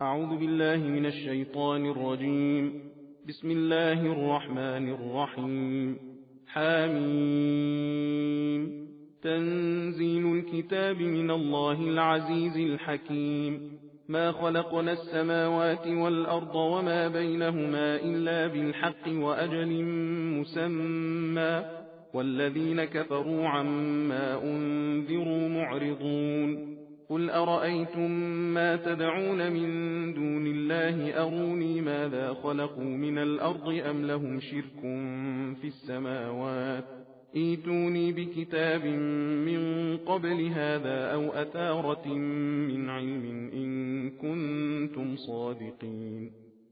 أعوذ بالله من الشيطان الرجيم. بسم الله الرحمن الرحيم. حميم. تنزيل الكتاب من الله العزيز الحكيم. ما خلقنا السماوات والأرض وما بينهما إلا بالحق وأجل مسمى، والذين كفروا عما أنذروا معرضون. قل أرأيتم ما تدعون من دون الله أروني ماذا خلقوا من الأرض أم لهم شرك في السماوات، ائتوني بكتاب من قبل هذا أو أثارة من علم إن كنتم صادقين.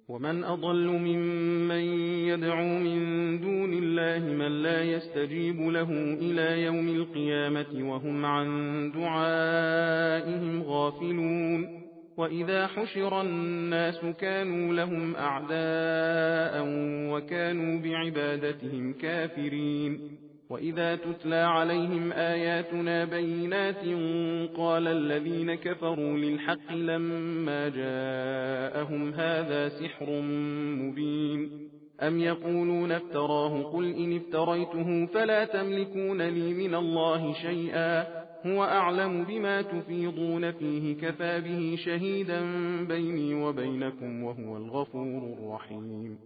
ومن أضل ممن يدعو من دون الله من لا يستجيب له إلى يوم القيامة وهم عن دعائهم غافلون. وإذا حشر الناس كانوا لهم أعداء وكانوا بعبادتهم كافرين. وإذا تتلى عليهم آياتنا بينات قال الذين كفروا للحق لما جاءهم هذا سحر مبين. أم يقولون افتراه قل إن افتريته فلا تملكون لي من الله شيئا هو أعلم بما تفيضون فيه كفى به شهيدا بيني وبينكم وهو الغفور الرحيم.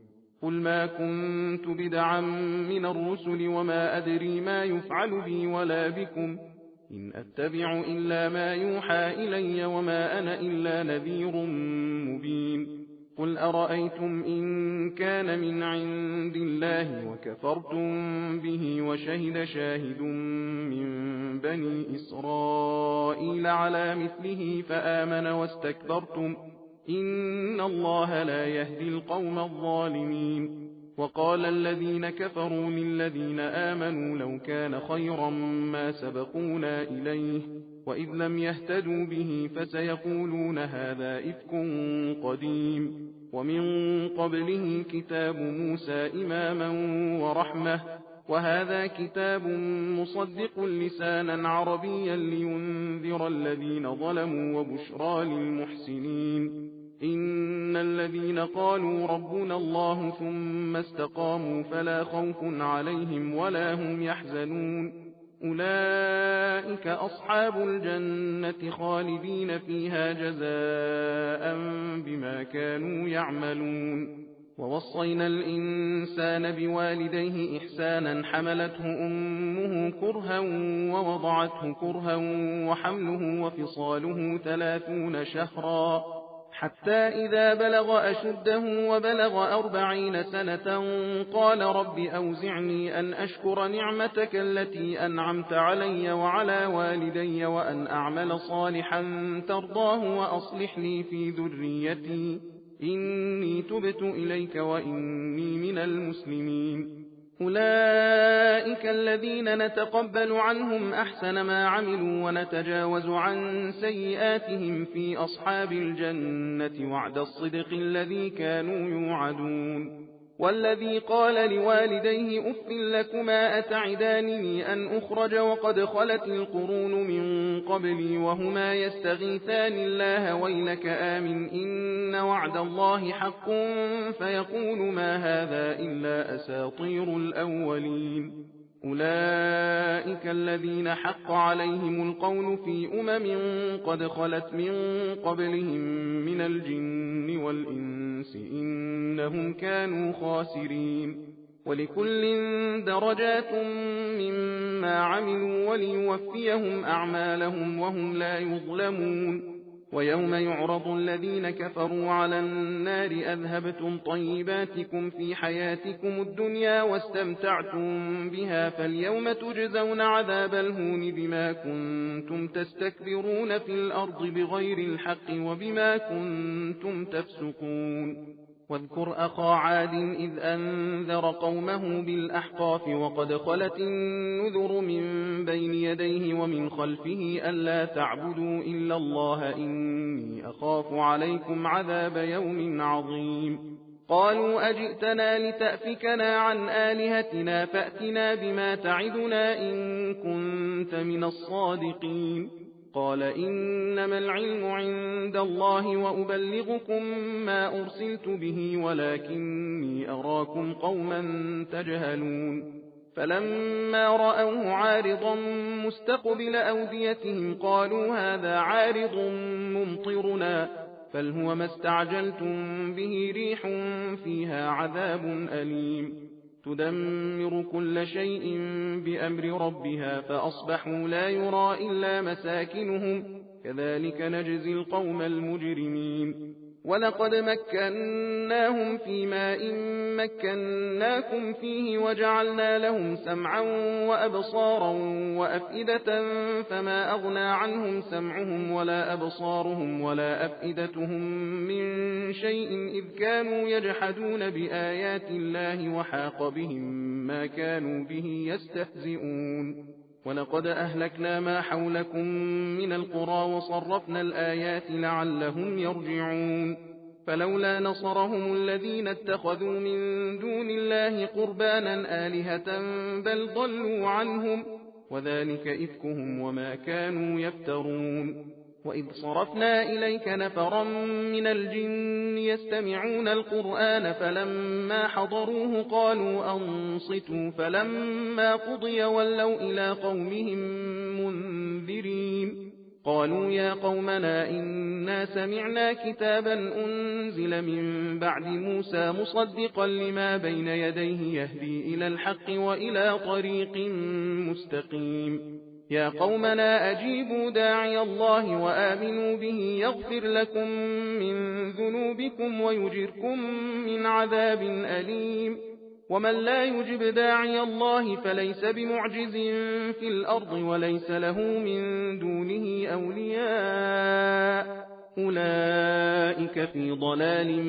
قل ما كنت بدعا من الرسل وما أدري ما يفعل بي ولا بكم إن أتبع إلا ما يوحى إلي وما أنا إلا نذير مبين. قل أرأيتم إن كان من عند الله وكفرتم به وشهد شاهد من بني إسرائيل على مثله فآمن واستكبرتم إن الله لا يهدي القوم الظالمين. وقال الذين كفروا للذين آمنوا لو كان خيرا ما سبقونا إليه وإذ لم يهتدوا به فسيقولون هذا إفك قديم. ومن قبله كتاب موسى إماما ورحمة وهذا كتاب مصدق لسانا عربيا لينذر الذين ظلموا وبشرى للمحسنين. إن الذين قالوا ربنا الله ثم استقاموا فلا خوف عليهم ولا هم يحزنون أولئك أصحاب الجنة خالدين فيها جزاء بما كانوا يعملون. ووصينا الإنسان بوالديه إحسانا حملته أمه كرها ووضعته كرها وحمله وفصاله 30 شهرا حتى إذا بلغ أشده وبلغ 40 سنة قال رب أوزعني أن أشكر نعمتك التي أنعمت علي وعلى والدي وأن أعمل صالحا ترضاه وأصلح لي في ذريتي إني تبت إليك وإني من المسلمين. أولئك الذين نتقبل عنهم أحسن ما عملوا ونتجاوز عن سيئاتهم في أصحاب الجنة وعد الصدق الذي كانوا يوعدون. والذي قال لوالديه أف لكما أتعدانني أن أخرج وقد خلت القرون من قبلي وهما يستغيثان الله ويلك آمن إن وعد الله حق فيقول ما هذا إلا أساطير الأولين. أولئك الذين حق عليهم القول في قد خلت من قبلهم من الجن والإنس إنهم كانوا خاسرين. ولكل درجات مما عملوا وليوفيهم أعمالهم وهم لا يظلمون. ويوم يعرض الذين كفروا على النار أذهبتم طيباتكم في حياتكم الدنيا واستمتعتم بها فاليوم تجزون عذاب الهون بما كنتم تستكبرون في الأرض بغير الحق وبما كنتم تفسقون. واذكر أخا عاد إذ أنذر قومه بالأحقاف وقد خلت النذر من بين يديه ومن خلفه ألا تعبدوا إلا الله إني أخاف عليكم عذاب يوم عظيم. قالوا أجئتنا لتأفكنا عن آلهتنا فأتنا بما تعدنا إن كنت من الصادقين. قال إنما العلم عند الله وأبلغكم ما أرسلت به ولكني أراكم قوما تجهلون فلما رأوه عارضا مستقبل أوديتهم قالوا هذا عارض ممطرنا بل هو ما استعجلتم به ريح فيها عذاب أليم تدمر كل شيء بأمر ربها فأصبحوا لا يرى إلا مساكنهم كذلك نجزي القوم المجرمين ولقد مكناهم في ماء مكناكم فيه وجعلنا لهم سمعا وأبصارا وأفئدة فما أغنى عنهم سمعهم ولا أبصارهم ولا أفئدتهم من شيء إذ كانوا يجحدون بآيات الله وحاق بهم ما كانوا به يستهزئون ولقد أهلكنا ما حولكم من القرى وصرفنا الآيات لعلهم يرجعون فلولا نصرهم الذين اتخذوا من دون الله قربانا آلهة بل ضلوا عنهم وذلك إفكهم وما كانوا يفترون وإذ صرفنا إليك نفرا من الجن يستمعون القرآن فلما حضروه قالوا أنصتوا فلما قضي ولوا إلى قومهم منذرين قالوا يا قومنا إنا سمعنا كتابا أنزل من بعد موسى مصدقا لما بين يديه يهدي إلى الحق وإلى طريق مستقيم يا قومنا أجيبوا داعي الله وآمنوا به يغفر لكم من ذنوبكم ويجركم من عذاب أليم ومن لا يجب داعي الله فليس بمعجز في الأرض وليس له من دونه أولياء أولئك في ضلال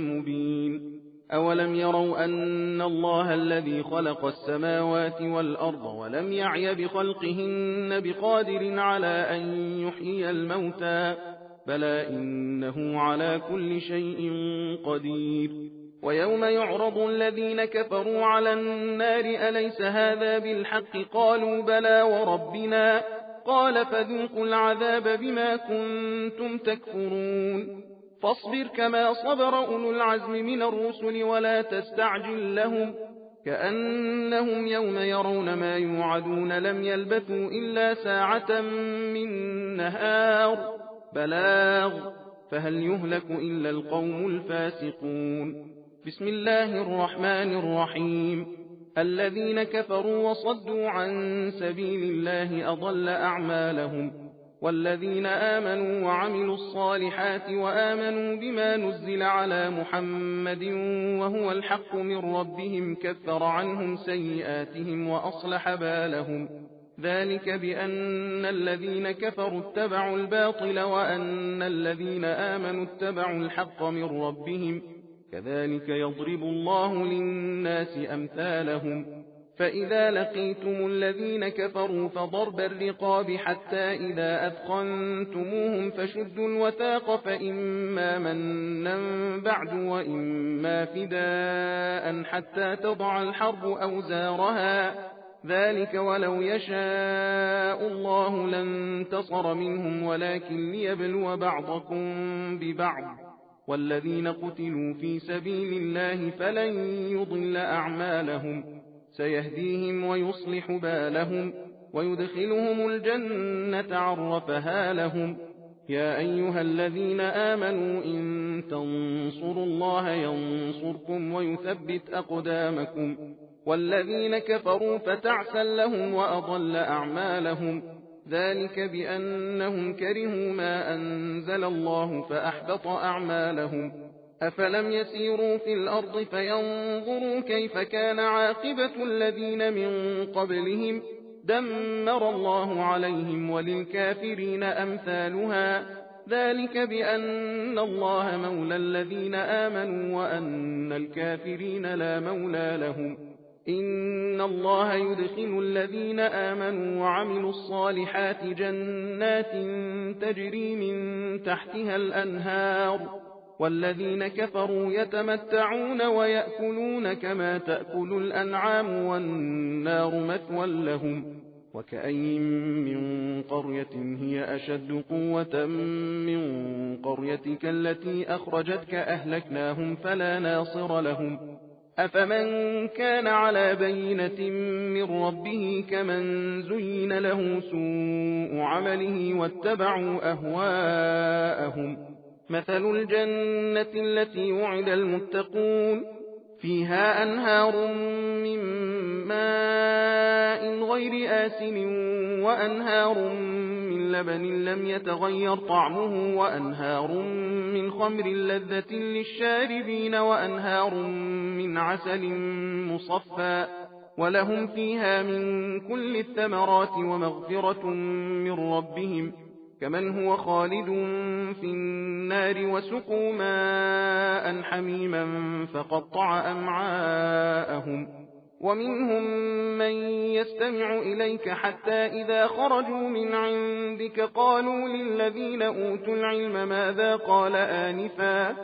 مبين أولم يروا أن الله الذي خلق السماوات والأرض ولم يعي بخلقهن بقادر على أن يحيي الموتى بلى إنه على كل شيء قدير ويوم يعرض الذين كفروا على النار أليس هذا بالحق قالوا بلى وربنا قال فذوقوا العذاب بما كنتم تكفرون فاصبر كما صبر أولو العزم من الرسل ولا تستعجل لهم كأنهم يوم يرون ما يوعدون لم يلبثوا إلا ساعة من نهار بلاغ فهل يهلك إلا القوم الفاسقون بسم الله الرحمن الرحيم الذين كفروا وصدوا عن سبيل الله أضل أعمالهم والذين آمنوا وعملوا الصالحات وآمنوا بما نزل على محمد وهو الحق من ربهم كفر عنهم سيئاتهم وأصلح بالهم ذلك بأن الذين كفروا اتبعوا الباطل وأن الذين آمنوا اتبعوا الحق من ربهم كذلك يضرب الله للناس أمثالهم فإذا لقيتم الذين كفروا فضرب الرقاب حتى إذا أثخنتموهم فشدوا الوثاق فإما منا بعد وإما فداء حتى تضع الحرب أوزارها ذلك ولو يشاء الله لانتصر منهم ولكن ليبلو بعضكم ببعض والذين قتلوا في سبيل الله فلن يضل أعمالهم سيهديهم ويصلح بالهم ويدخلهم الجنة عرفها لهم يا أيها الذين آمنوا إن تنصروا الله ينصركم ويثبت أقدامكم والذين كفروا فتعسا لهم وأضل أعمالهم ذلك بأنهم كرهوا ما أنزل الله فأحبط أعمالهم أفلم يسيروا في الأرض فينظروا كيف كان عاقبة الذين من قبلهم دمر الله عليهم وللكافرين أمثالها ذلك بأن الله مولى الذين آمنوا وأن الكافرين لا مولى لهم إن الله يدخل الذين آمنوا وعملوا الصالحات جنات تجري من تحتها الأنهار والذين كفروا يتمتعون ويأكلون كما تأكل الأنعام والنار مثوى لهم وكأين من قرية هي أشد قوة من قريتك التي أخرجتك أهلكناهم فلا ناصر لهم أفمن كان على بينة من ربه كمن زين له سوء عمله واتبعوا أهواءهم مثل الجنة التي وعد المتقون فيها أنهار من ماء غير آسن وأنهار من لبن لم يتغير طعمه وأنهار من خمر لذة للشاربين وأنهار من عسل مصفى ولهم فيها من كل الثمرات ومغفرة من ربهم كمن هو خالد في النار وسقوا ماء حميما فقطع أمعاءهم ومنهم من يستمع إليك حتى إذا خرجوا من عندك قالوا للذين أوتوا العلم ماذا قال آنفا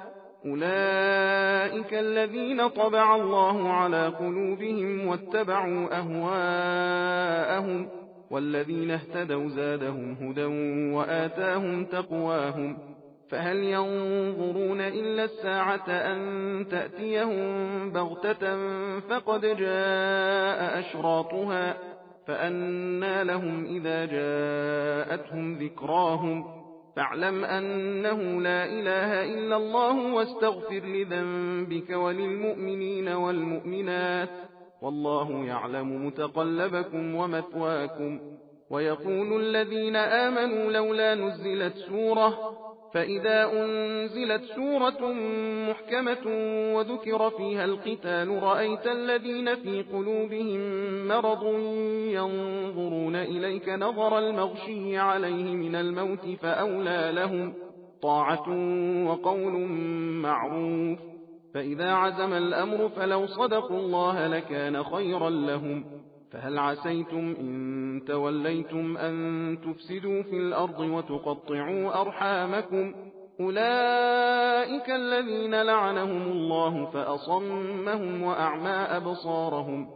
أولئك الذين طبع الله على قلوبهم واتبعوا أهواءهم والذين اهتدوا زادهم هدى وآتاهم تقواهم فهل ينظرون إلا الساعة أن تأتيهم بغتة فقد جاء أشراطها فأنى لهم إذا جاءتهم ذكراهم فاعلم أنه لا إله إلا الله واستغفر لذنبك وللمؤمنين والمؤمنات والله يعلم متقلبكم ومثواكم ويقول الذين آمنوا لولا نزلت سورة فإذا أنزلت سورة محكمة وذكر فيها القتال رأيت الذين في قلوبهم مرض ينظرون إليك نظر المغشي عليه من الموت فأولى لهم طاعة وقول معروف فإذا عزم الأمر فلو صدقوا الله لكان خيرا لهم فهل عسيتم إن توليتم أن تفسدوا في الأرض وتقطعوا أرحامكم أولئك الذين لعنهم الله فأصمهم وأعمى أبصارهم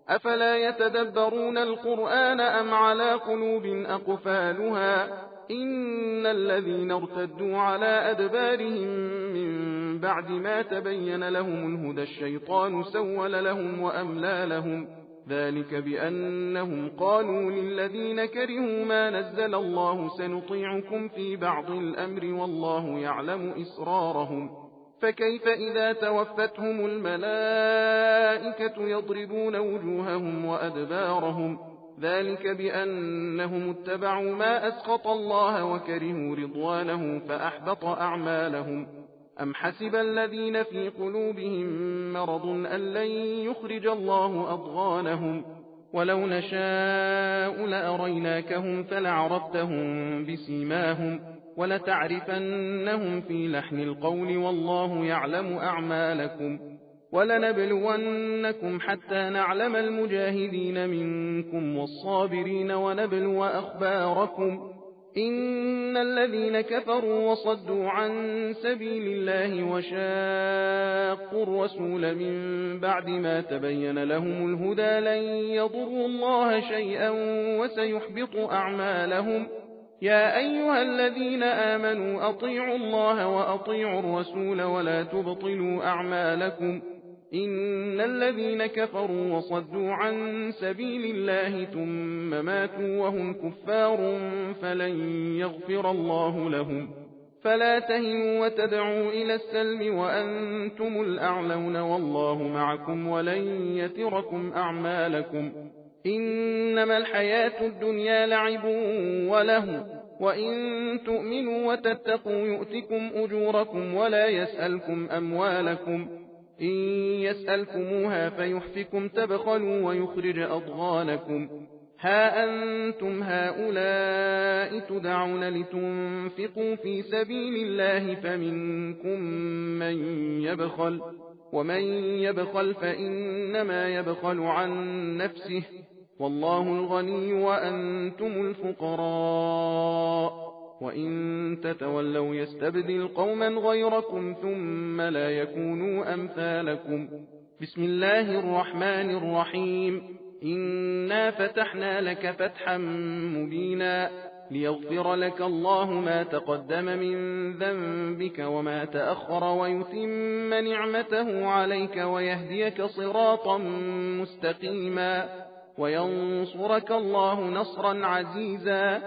أفلا يتدبرون القرآن أم على قلوب أقفالها إن الذين ارتدوا على أدبارهم من بعد ما تبين لهم الهدى الشيطان سول لهم وأملى لهم ذلك بأنهم قالوا للذين كرهوا ما نزل الله سنطيعكم في بعض الأمر والله يعلم إسرارهم فكيف إذا توفتهم الملائكة يضربون وجوههم وأدبارهم ذلك بأنهم اتبعوا ما أسخط الله وكرهوا رضوانه فأحبط أعمالهم أم حسب الذين في قلوبهم مرض أن لن يخرج الله أضغانهم ولو نشاء لأريناكهم فلعرفتهم بسيماهم ولتعرفنهم في لحن القول والله يعلم أعمالكم ولنبلونكم حتى نعلم المجاهدين منكم والصابرين ونبلو أخباركم إن الذين كفروا وصدوا عن سبيل الله وشاقوا الرسول من بعد ما تبين لهم الهدى لن يضروا الله شيئا وسيحبط أعمالهم يا أيها الذين آمنوا أطيعوا الله وأطيعوا الرسول ولا تبطلوا أعمالكم إن الذين كفروا وصدوا عن سبيل الله ثم ماتوا وهم كفار فلن يغفر الله لهم فلا تهنوا وتدعوا إلى السلم وأنتم الأعلون والله معكم ولن يتركم أعمالكم إنما الحياة الدنيا لعب وله وإن تؤمنوا وتتقوا يؤتكم أجوركم ولا يسألكم أموالكم إن يسألكموها فيحفكم تبخلوا ويخرج أضغانكم ها أنتم هؤلاء تدعون لتنفقوا في سبيل الله فمنكم من يبخل ومن يبخل فإنما يبخل عن نفسه والله الغني وأنتم الفقراء وإن تتولوا يستبدل قوما غيركم ثم لا يكونوا أمثالكم بسم الله الرحمن الرحيم إنا فتحنا لك فتحا مبينا ليغفر لك الله ما تقدم من ذنبك وما تأخر ويتم نعمته عليك ويهديك صراطا مستقيما وينصرك الله نصرا عزيزا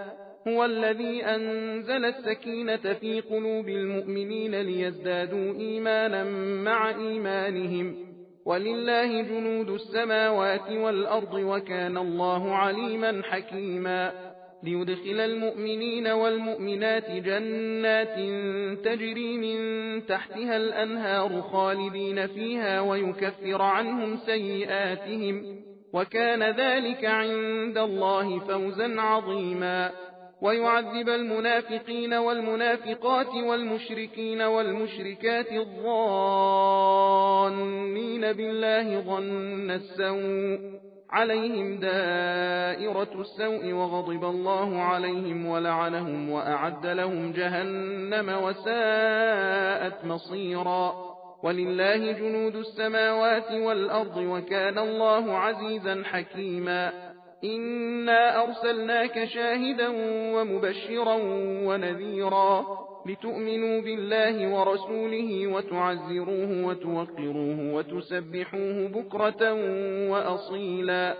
هو الذي أنزل السكينة في قلوب المؤمنين ليزدادوا إيمانا مع إيمانهم ولله جنود السماوات والأرض وكان الله عليما حكيما ليدخل المؤمنين والمؤمنات جنات تجري من تحتها الأنهار خالدين فيها ويكفر عنهم سيئاتهم وكان ذلك عند الله فوزا عظيما ويعذب المنافقين والمنافقات والمشركين والمشركات الظانين بالله ظن السوء عليهم دائرة السوء وغضب الله عليهم ولعنهم وأعد لهم جهنم وساءت مصيرا ولله جنود السماوات والأرض وكان الله عزيزا حكيما إنا أرسلناك شاهدا ومبشرا ونذيرا لتؤمنوا بالله ورسوله وتعزروه وتوقروه وتسبحوه بكرة وأصيلا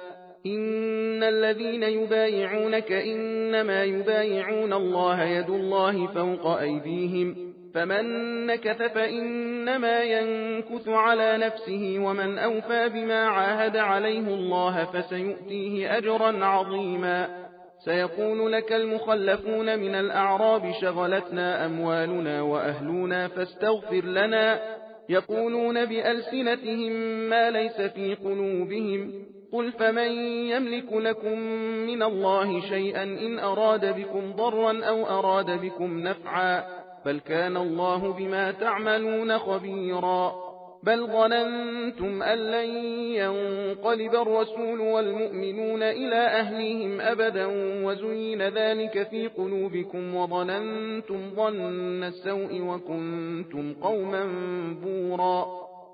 إن الذين يبايعونك إنما يبايعون الله يد الله فوق أيديهم فمن نكث فإنما ينكث على نفسه ومن أوفى بما عاهد عليه الله فسيؤتيه أجرا عظيما سيقول لك المخلفون من الأعراب شغلتنا أموالنا وأهلنا فاستغفر لنا يقولون بألسنتهم ما ليس في قلوبهم قل فمن يملك لكم من الله شيئا إن أراد بكم ضرا أو أراد بكم نفعا بل كان الله بما تعملون خبيرا بل ظننتم أن لن ينقلب الرسول والمؤمنون إلى أهليهم أبدا وزين ذلك في قلوبكم وظننتم ظن السوء وكنتم قوما بورا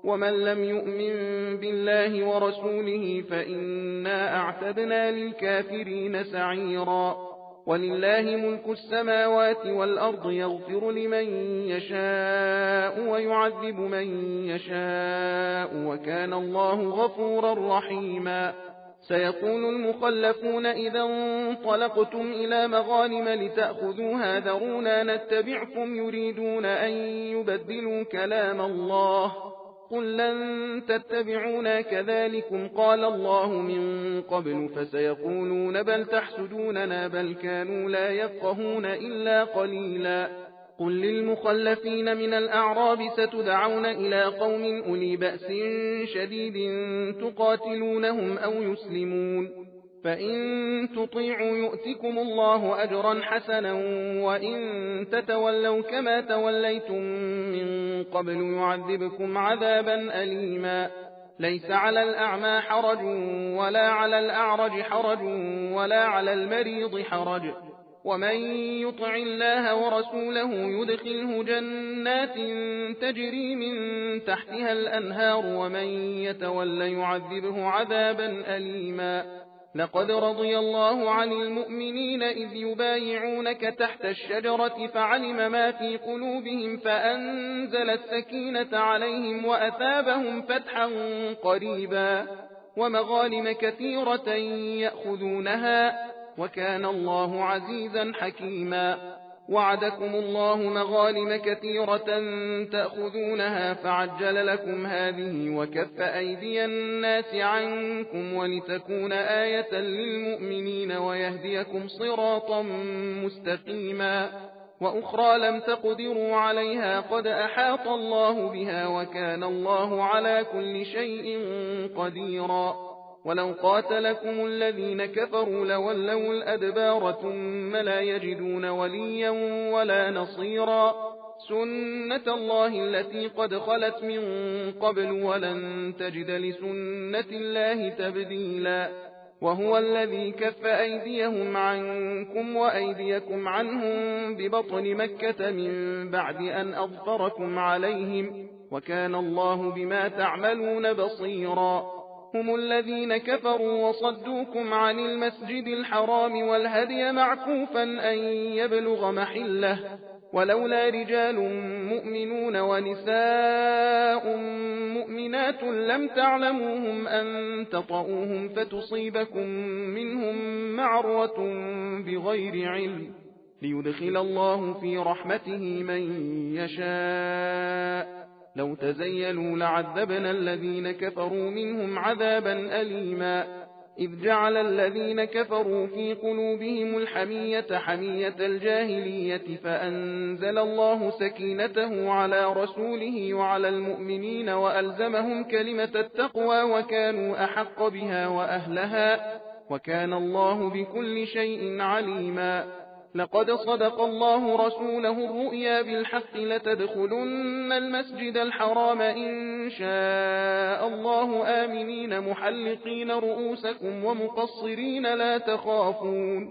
ومن لم يؤمن بالله ورسوله فإنا أعتدنا للكافرين سعيرا ولله ملك السماوات والأرض يغفر لمن يشاء ويعذب من يشاء وكان الله غفورا رحيما سيقول المخلفون إذا انطلقتم إلى مغانم لتأخذوها ذرونا نتبعكم يريدون أن يبدلوا كلام الله قل لن تتبعونا كذلكم قال الله من قبل فسيقولون بل تحسدوننا بل كانوا لا يفقهون إلا قليلا قل للمخلفين من الأعراب ستدعون إلى قوم أولي بأس شديد تقاتلونهم أو يسلمون فإن تطيعوا يؤتكم الله أجرا حسنا وإن تتولوا كما توليتم من قبل يعذبكم عذابا أليما ليس على الأعمى حرج ولا على الأعرج حرج ولا على المريض حرج ومن يطع الله ورسوله يدخله جنات تجري من تحتها الأنهار ومن يتول يعذبه عذابا أليما لقد رضي الله عن المؤمنين إذ يبايعونك تحت الشجرة فعلم ما في قلوبهم فأنزل السكينة عليهم وأثابهم فتحا قريبا ومغانم كثيرة يأخذونها وكان الله عزيزا حكيما وعدكم الله مغانم كثيرة تأخذونها فعجل لكم هذه وكف أيدي الناس عنكم ولتكون آية للمؤمنين ويهديكم صراطا مستقيما وأخرى لم تقدروا عليها قد أحاط الله بها وكان الله على كل شيء قديرا ولو قاتلكم الذين كفروا لولوا الأدبار ثم لا يجدون وليا ولا نصيرا سنة الله التي قد خلت من قبل ولن تجد لسنة الله تبديلا وهو الذي كف أيديهم عنكم وأيديكم عنهم ببطن مكة من بعد أن أظفركم عليهم وكان الله بما تعملون بصيرا هم الذين كفروا وصدوكم عن المسجد الحرام والهدي معكوفا أن يبلغ محله ولولا رجال مؤمنون ونساء مؤمنات لم تعلموهم أن تطؤوهم فتصيبكم منهم معرة بغير علم ليدخل الله في رحمته من يشاء لو تزيلوا لعذبنا الذين كفروا منهم عذابا أليما إذ جعل الذين كفروا في قلوبهم الحمية حمية الجاهلية فأنزل الله سكينته على رسوله وعلى المؤمنين وألزمهم كلمة التقوى وكانوا أحق بها وأهلها وكان الله بكل شيء عليما لقد صدق الله رسوله الرؤيا بالحق لتدخلن المسجد الحرام إن شاء الله آمنين محلقين رؤوسكم ومقصرين لا تخافون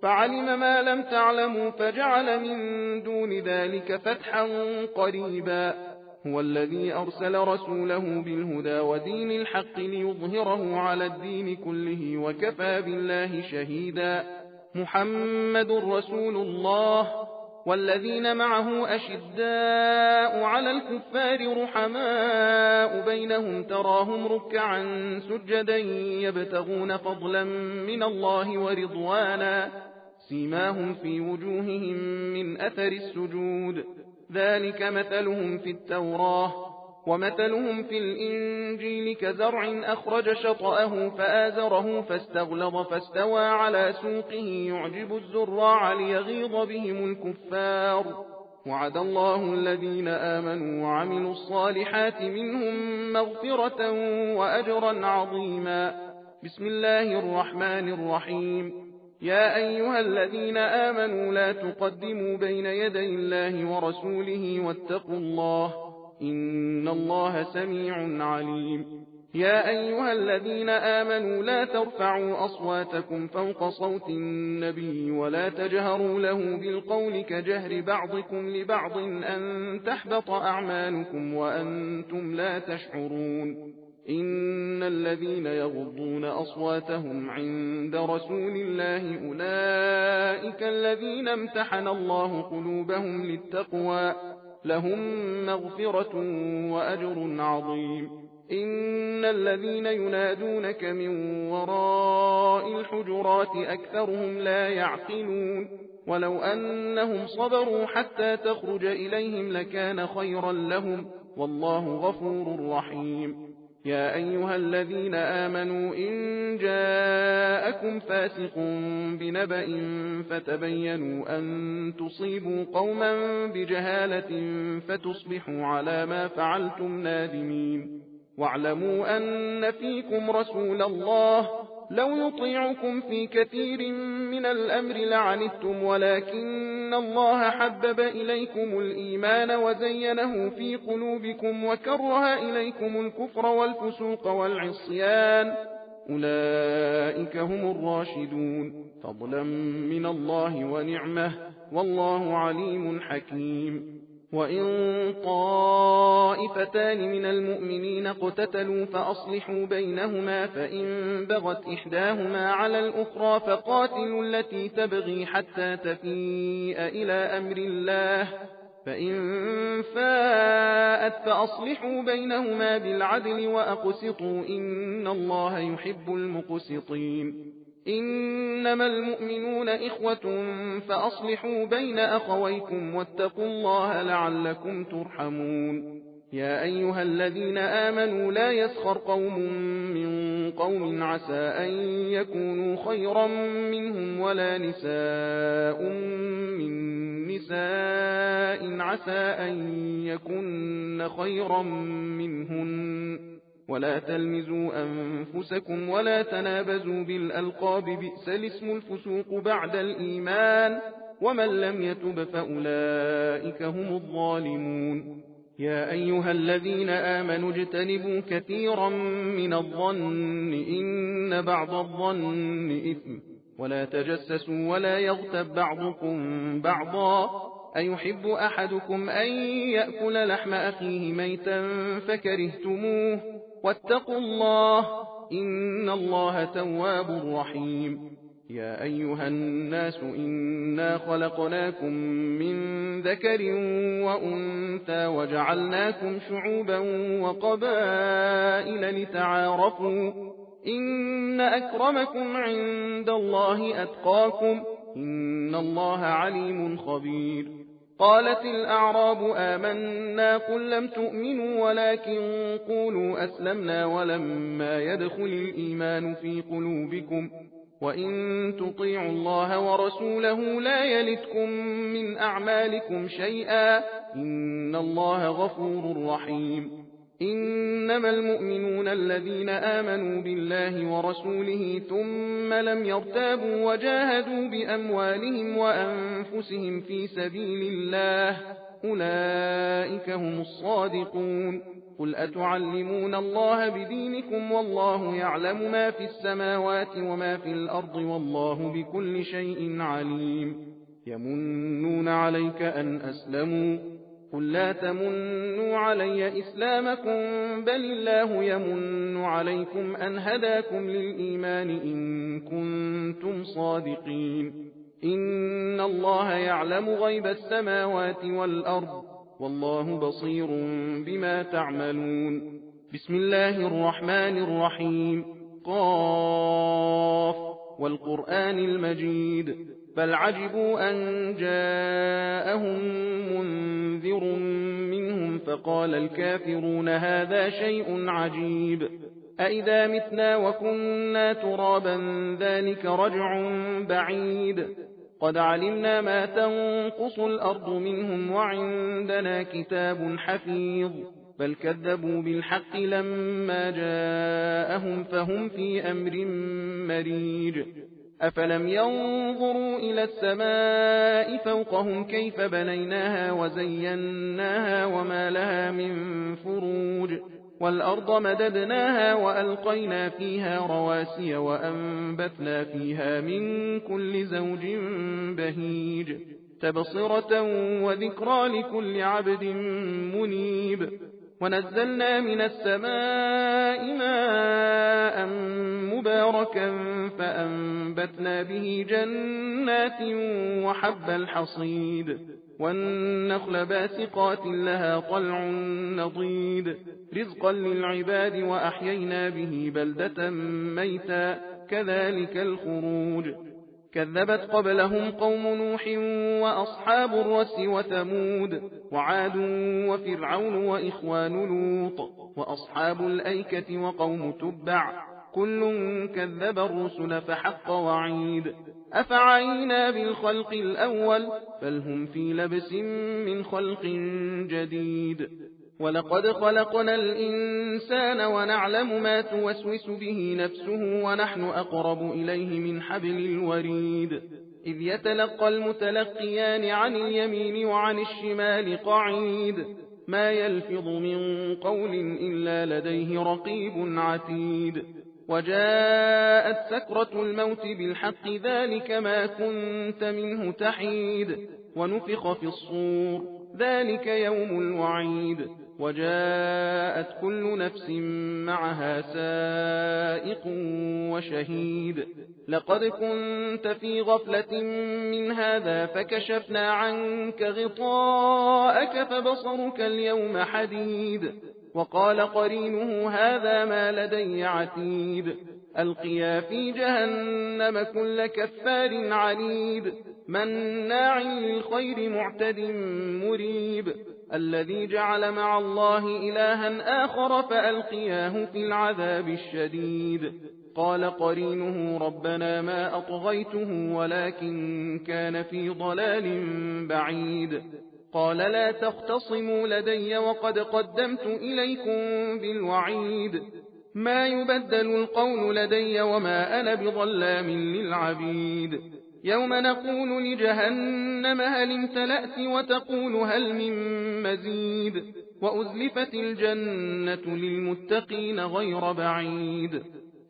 فعلم ما لم تعلموا فجعل من دون ذلك فتحا قريبا هو الذي أرسل رسوله بالهدى ودين الحق ليظهره على الدين كله وكفى بالله شهيدا محمد رسول الله والذين معه أشداء على الكفار رحماء بينهم تراهم ركعا سجدا يبتغون فضلا من الله ورضوانا سيماهم في وجوههم من أثر السجود ذلك مثلهم في التوراة ومثلهم في الإنجيل كزرع أخرج شطأه فآزره فاستغلظ فاستوى على سوقه يعجب الزراع ليغيظ بهم الكفار وعد الله الذين آمنوا وعملوا الصالحات منهم مغفرة وأجرا عظيما بسم الله الرحمن الرحيم يا أيها الذين آمنوا لا تقدموا بين يدي الله ورسوله واتقوا الله إن الله سميع عليم يا أيها الذين آمنوا لا ترفعوا أصواتكم فوق صوت النبي ولا تجهروا له بالقول كجهر بعضكم لبعض أن تحبط أعمالكم وأنتم لا تشعرون إن الذين يغضون أصواتهم عند رسول الله أولئك الذين امتحن الله قلوبهم للتقوى لهم مغفرة وأجر عظيم إن الذين ينادونك من وراء الحجرات أكثرهم لا يعقلون ولو أنهم صبروا حتى تخرج إليهم لكان خيرا لهم والله غفور رحيم يا أيها الذين آمنوا إن جاءكم فاسق بنبأ فتبينوا أن تصيبوا قوما بجهالة فتصبحوا على ما فعلتم نادمين واعلموا أن فيكم رسول الله لو يطيعكم في كثير من الأمر لعنتم ولكن الله حبب إليكم الإيمان وزينه في قلوبكم وكره إليكم الكفر والفسوق والعصيان أولئك هم الراشدون فضلا من الله ونعمه والله عليم حكيم وإن طائفتان من المؤمنين اقتتلوا فأصلحوا بينهما فإن بغت إحداهما على الأخرى فقاتلوا التي تبغي حتى تفيء إلى أمر الله فإن فاءت فأصلحوا بينهما بالعدل وأقسطوا إن الله يحب المقسطين إنما المؤمنون إخوة فأصلحوا بين أخويكم واتقوا الله لعلكم ترحمون يا أيها الذين آمنوا لا يسخر قوم من قوم عسى أن يكونوا خيرا منهم ولا نساء من نساء عسى أن يكن خيرا منهن ولا تلمزوا أنفسكم ولا تنابزوا بالألقاب بئس الاسم الفسوق بعد الإيمان ومن لم يتب فأولئك هم الظالمون يا أيها الذين آمنوا اجتنبوا كثيرا من الظن إن بعض الظن إثم ولا تجسسوا ولا يغتب بعضكم بعضا أيحب أحدكم أن يأكل لحم أخيه ميتا فكرهتموه واتقوا الله إن الله تواب رحيم. يا أيها الناس إنا خلقناكم من ذكر وأنثى وجعلناكم شعوبا وقبائل لتعارفوا إن أكرمكم عند الله أتقاكم إن الله عليم خبير. قالت الأعراب آمنا قل لم تؤمنوا ولكن قولوا أسلمنا ولما يدخل الإيمان في قلوبكم وإن تطيعوا الله ورسوله لا يلتكم من أعمالكم شيئا إن الله غفور رحيم. إنما المؤمنون الذين آمنوا بالله ورسوله ثم لم يرتابوا وجاهدوا بأموالهم وأنفسهم في سبيل الله أولئك هم الصادقون. قل أتعلمون الله بدينكم والله يعلم ما في السماوات وما في الأرض والله بكل شيء عليم. يمنون عليك أن أسلموا قل لا تمنوا علي إسلامكم بل الله يمن عليكم أن هداكم للإيمان إن كنتم صادقين. إن الله يعلم غيب السماوات والأرض والله بصير بما تعملون. بسم الله الرحمن الرحيم. قاف والقرآن المجيد بل عجبوا أن جاءهم منذر منهم فقال الكافرون هذا شيء عجيب أئذا متنا وكنا ترابا ذلك رجع بعيد قد علمنا ما تنقص الأرض منهم وعندنا كتاب حفيظ بل كذبوا بالحق لما جاءهم فهم في أمر مريج. أفلم ينظروا إلى السماء فوقهم كيف بنيناها وزيناها وما لها من فروج والأرض مددناها وألقينا فيها رواسي وأنبتنا فيها من كل زوج بهيج تبصرة وذكرى لكل عبد منيب. ونزلنا من السماء ماء مباركا فأنبتنا به جنات وحب الحصيد والنخل باسقات لها طلع نضيد رزقا للعباد وأحيينا به بلدة ميتا كذلك الخروج. كذبت قبلهم قوم نوح وأصحاب الرس وثمود وعاد وفرعون وإخوان لوط وأصحاب الأيكة وقوم تبع كل كذب الرسل فحق وعيد. أفعينا بالخلق الأول بل هم في لبس من خلق جديد. ولقد خلقنا الإنسان ونعلم ما توسوس به نفسه ونحن أقرب إليه من حبل الوريد إذ يتلقى المتلقيان عن اليمين وعن الشمال قعيد ما يلفظ من قول إلا لديه رقيب عتيد. وجاءت سكرة الموت بالحق ذلك ما كنت منه تحيد ونفخ في الصور ذلك يوم الوعيد. وجاءت كل نفس معها سائق وشهيد. لقد كنت في غفلة من هذا فكشفنا عنك غطاءك فبصرك اليوم حديد. وقال قرينه هذا ما لدي عتيد. ألقيا في جهنم كل كفار عنيد مناع للخير معتد مريب الذي جعل مع الله إلها آخر فألقياه في العذاب الشديد. قال قرينه ربنا ما أطغيته ولكن كان في ضلال بعيد. قال لا تختصموا لدي وقد قدمت إليكم بالوعيد ما يبدل القول لدي وما أنا بظلام للعبيد. يوم نقول لجهنم هل امتلأت وتقول هل من مزيد وأزلفت الجنة للمتقين غير بعيد.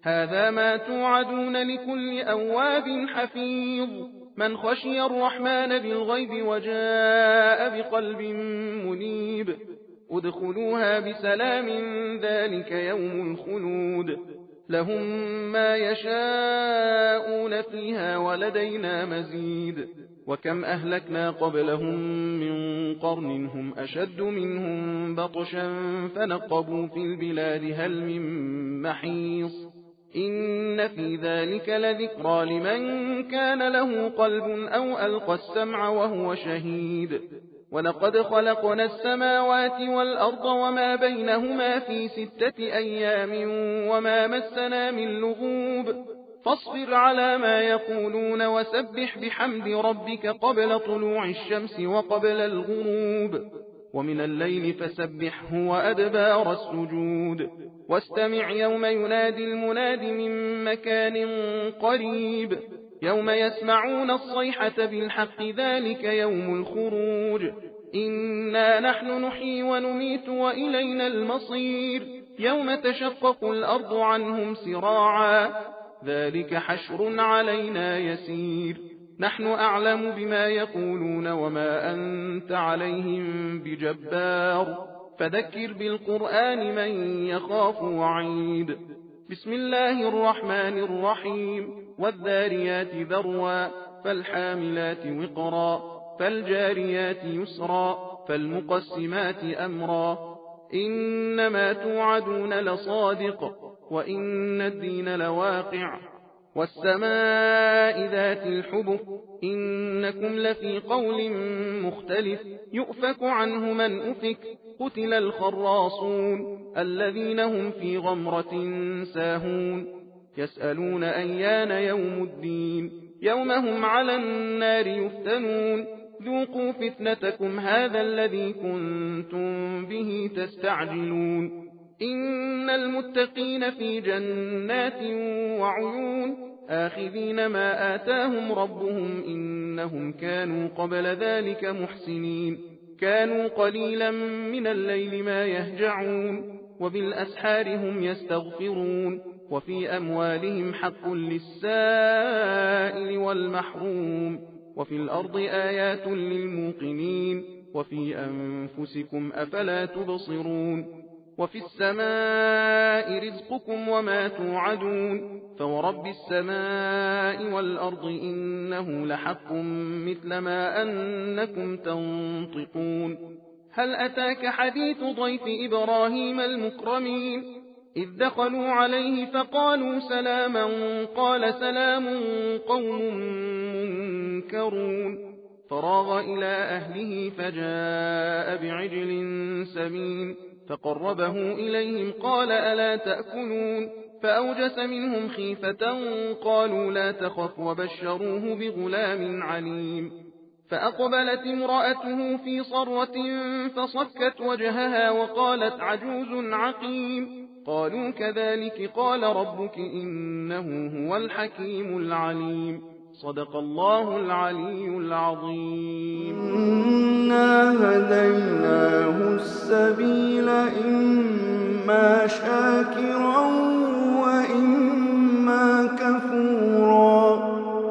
هذا ما توعدون لكل أواب حفيظ من خشي الرحمن بالغيب وجاء بقلب منيب. ادخلوها بسلام ذلك يوم الخلود لهم ما يشاءون فيها ولدينا مزيد وكم أهلكنا قبلهم من قرن هم أشد منهم بطشا فنقبوا في البلاد هل من محيص إن في ذلك لذكرى لمن كان له قلب أو ألقى السمع وهو شهيد ولقد خلقنا السماوات والأرض وما بينهما في 6 أيام وما مسنا من لغوب فاصبر على ما يقولون وسبح بحمد ربك قبل طلوع الشمس وقبل الغروب ومن الليل فسبحه وأدبار السجود واستمع يوم ينادي المناد من مكان قريب يوم يسمعون الصيحة بالحق ذلك يوم الخروج إنا نحن نحيي ونميت وإلينا المصير يوم تشقق الأرض عنهم سراعا ذلك حشر علينا يسير نحن أعلم بما يقولون وما أنت عليهم بجبار فذكر بالقرآن من يخاف وعيد بسم الله الرحمن الرحيم والذاريات ذروا فالحاملات وقرا فالجاريات يسرا فالمقسمات أمرا إنما توعدون لصادق وإن الدين لواقع والسماء ذات الحبك إنكم لفي قول مختلف يؤفك عنه من أفك قتل الخراصون الذين هم في غمرة ساهون يسألون أيان يوم الدين يوم هم على النار يفتنون ذوقوا فتنتكم هذا الذي كنتم به تستعجلون إن المتقين في جنات وعيون آخذين ما آتاهم ربهم إنهم كانوا قبل ذلك محسنين كانوا قليلا من الليل ما يهجعون وبالأسحار هم يستغفرون وفي أموالهم حق للسائل والمحروم وفي الأرض آيات للموقنين وفي أنفسكم أفلا تبصرون وفي السماء رزقكم وما توعدون فورب السماء والأرض إنه لحق مثل ما أنكم تنطقون هل أتاك حديث ضيف إبراهيم المكرمين إذ دخلوا عليه فقالوا سلاما قال سلام قوم منكرون فراغ إلى أهله فجاء بعجل سمين فقربه إليهم قال ألا تأكلون فأوجس منهم خيفة قالوا لا تخف وبشروه بغلام عليم فأقبلت امرأته في صرة فصكت وجهها وقالت عجوز عقيم قالوا كذلك قال ربك إنه هو الحكيم العليم صدق الله العلي العظيم إنا هديناه السبيل إما شاكرا